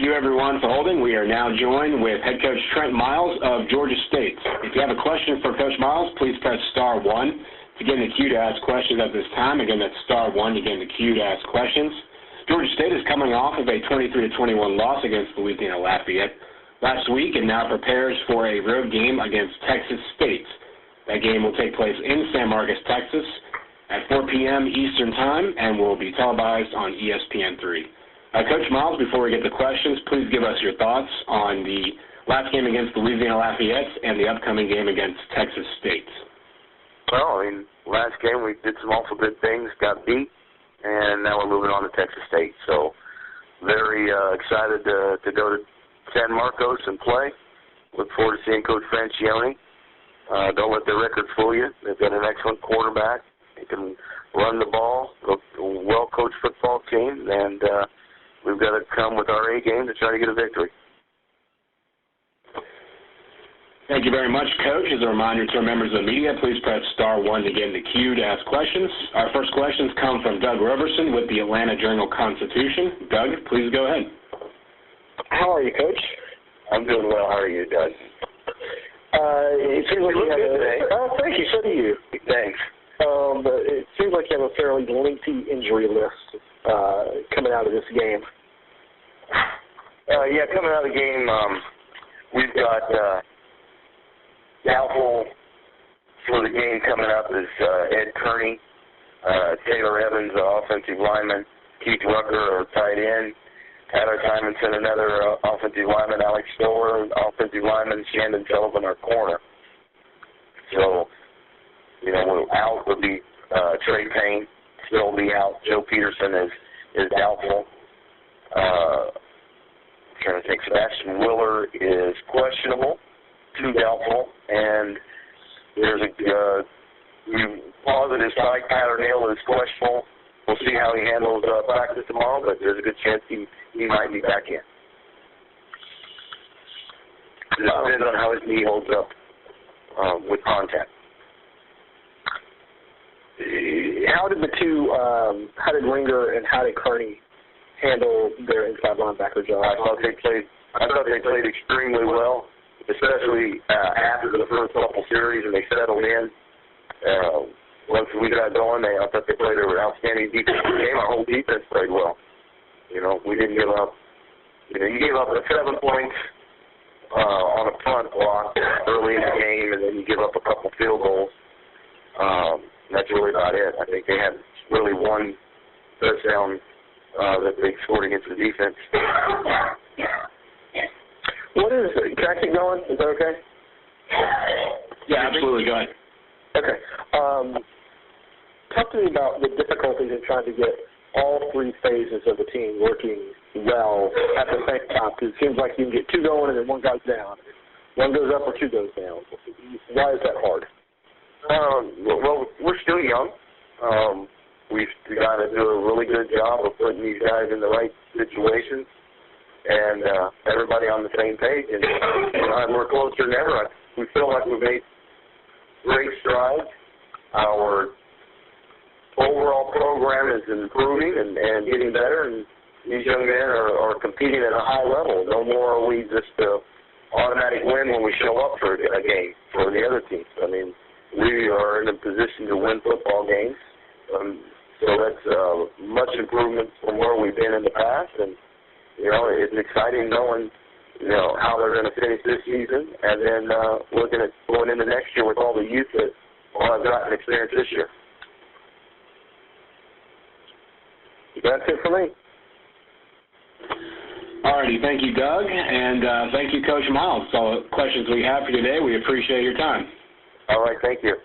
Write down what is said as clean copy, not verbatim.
Thank you, everyone, for holding. We are now joined with head coach Trent Miles of Georgia State. If you have a question for Coach Miles, please press star 1 to get in the queue to ask questions at this time. Again, that's star 1 to get in the queue to ask questions. Georgia State is coming off of a 23-21 loss against Louisiana Lafayette last week and now prepares for a road game against Texas State. That game will take place in San Marcos, Texas at 4 p.m. Eastern Time and will be televised on ESPN3. Coach Miles, before we get to questions, please give us your thoughts on the last game against Louisiana Lafayette and the upcoming game against Texas State. Well, last game we did some awful good things, got beat, and now we're moving on to Texas State. So very excited to go to San Marcos and play. Look forward to seeing Coach Francione. Don't let the record fool you. They've got an excellent quarterback. They can run the ball, a well-coached football team, and we've got to come with our A game to try to get a victory. Thank you very much, Coach. As a reminder to our members of the media, please press star 1 to get in the queue to ask questions. Our first questions come from Doug Roberson with the Atlanta Journal-Constitution. Doug, please go ahead. How are you, Coach? I'm doing well. How are you, Doug? It seems like you look have good today. Thank you. So do you. Thanks. But it seems like you have a fairly lengthy injury list coming out of this game. Yeah, coming out of the game, we've got doubtful for the game coming up is Ed Kearney, Taylor Evans, offensive lineman, Keith Rucker, our tight end, Tyler Simonson, another offensive lineman, Alex Stoller, offensive lineman, Shandon Sullivan, our corner. So, we're out would be Trey Payne, still be out. Joe Peterson is doubtful. Trying to think, Sebastian Willer is questionable, 2 doubtful, and there's a positive side. Tyler Neal is questionable. We'll see how he handles practice tomorrow, but there's a good chance he might be back in. It depends on how his knee holds up with contact. How did the two, how did Ringer and how did Kearney handle their inside linebacker job? I thought they played extremely well, especially after the first couple series and they settled in. Once we got going, I thought they played an outstanding defensive game. Our whole defense played well. We didn't give up. You gave up 7 points on a punt block early in the game, and then you give up a couple field goals. That's really about it. I think they had really one touchdown that they scored against the defense. Can I keep going? Is that okay? Yeah, absolutely. Go ahead. Okay. Talk to me about the difficulties in trying to get all 3 phases of the team working well at the same time, because it seems like you can get 2 going and then 1 goes down. 1 goes up or 2 goes down. Why is that hard? Well, we're still young. We've got to do a really good job of putting these guys in the right situations and everybody on the same page. And we're closer than ever. We feel like we've made great strides. Our overall program is improving and getting better, and these young men are competing at a high level. No more are we just automatic win when we show up for a game for the other teams. We are in a position to win football games. So that's much improvement from where we've been in the past. And, it's exciting knowing, how they're going to finish this season and then looking at going into next year with all the youth that will have gotten experience this year. That's it for me. All righty. Thank you, Doug, and thank you, Coach Miles. That's all the questions we have for you today. We appreciate your time. All right. Thank you.